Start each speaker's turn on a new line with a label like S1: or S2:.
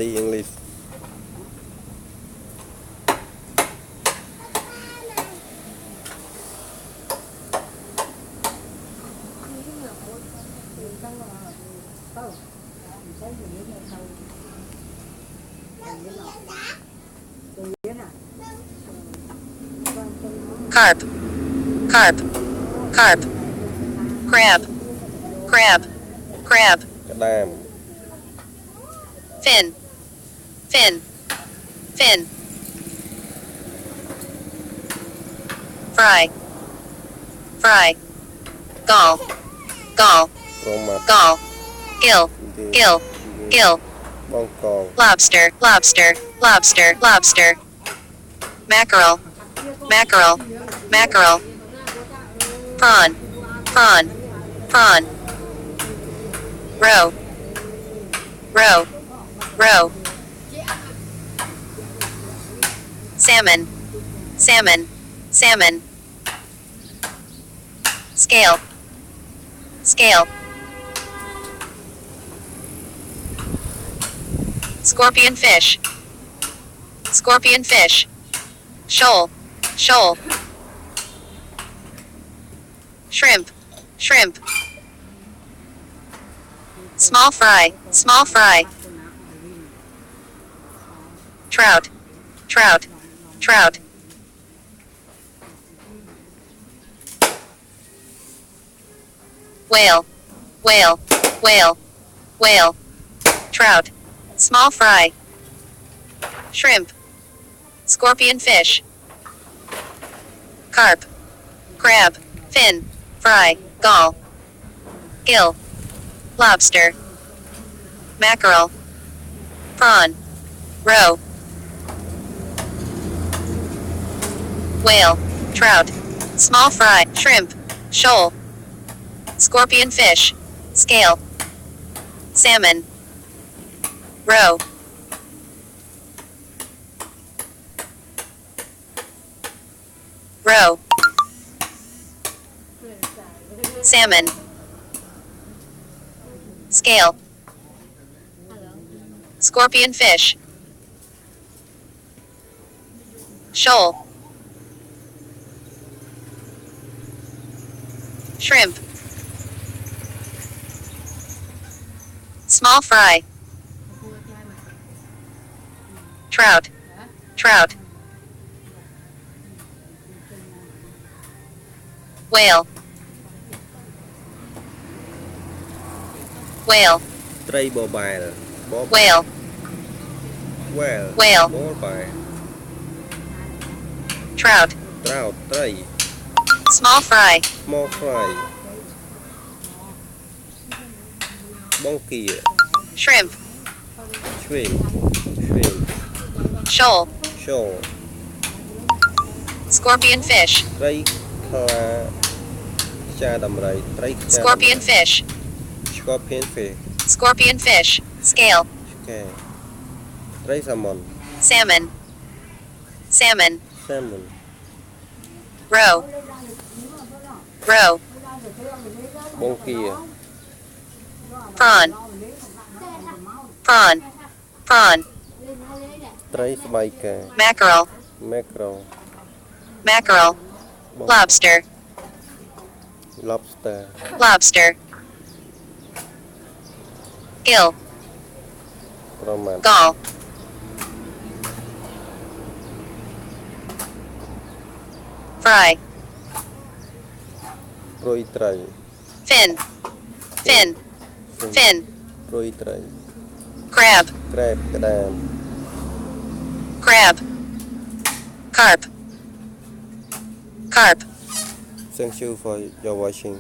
S1: study English.
S2: Carp, carp, carp, crab, crab, crab.
S1: Đam.
S2: Fin, fin, fin. Fry, fry. Gall, gall,
S1: Roma.
S2: gall. Gill, gill, gill.
S1: Bong cong.
S2: Lobster, lobster, lobster, lobster. Mackerel, mackerel, mackerel. Prawn, prawn, prawn. Roe, roe, roe. Salmon, salmon, salmon. Scale, scale. Scorpion fish, scorpion fish. Shoal, shoal. Shrimp, shrimp. Small fry, small fry. Trout, trout, trout. Whale, whale, whale, whale. Trout, small fry. Shrimp, scorpion fish. Carp, crab, fin, fry, gall. Gill, lobster. Mackerel, prawn, roe. Whale, trout, small fry, shrimp, shoal. Scorpion fish, scale. Salmon, roe. Roe. Salmon. Scale. Scorpion fish. Shoal. Shrimp. Small fry. Trout. Trout. Whale. Whale.
S1: ត្រីបបែល
S2: Whale.
S1: Whale.
S2: Whale.
S1: បបែល
S2: Trout.
S1: Trout ត្រី
S2: Small fry.
S1: Small fry បង្គា
S2: Shrimp.
S1: Shrimp. Shrimp.
S2: Shoal.
S1: Shoal.
S2: Scorpion fish.
S1: ត្រីខ្លាខ្យាដំរីត្រីខ្យា
S2: Scorpion fish.
S1: Scorpion fish
S2: Scorpion fish. Scale.
S1: ឆ្កែត្រីសាម៉ុន
S2: Salmon. Salmon.
S1: Salmon
S2: Roe. Roe.
S1: បង្គា
S2: Prawn. Prawn. Prawn.
S1: ត្រីស្បែកកា
S2: Mackerel.
S1: Mackerel
S2: Mackerel. Lobster.
S1: Lobster
S2: Lobster. Gill.
S1: ប្រមាណ
S2: Gall. Fry.
S1: ព្រួយត្រី
S2: Fin. Fin. Fin.
S1: ព្រួយត្រី
S2: Crab.
S1: Crab ក្តាម
S2: Crab. Carp. Carp.
S1: Thank you for your watching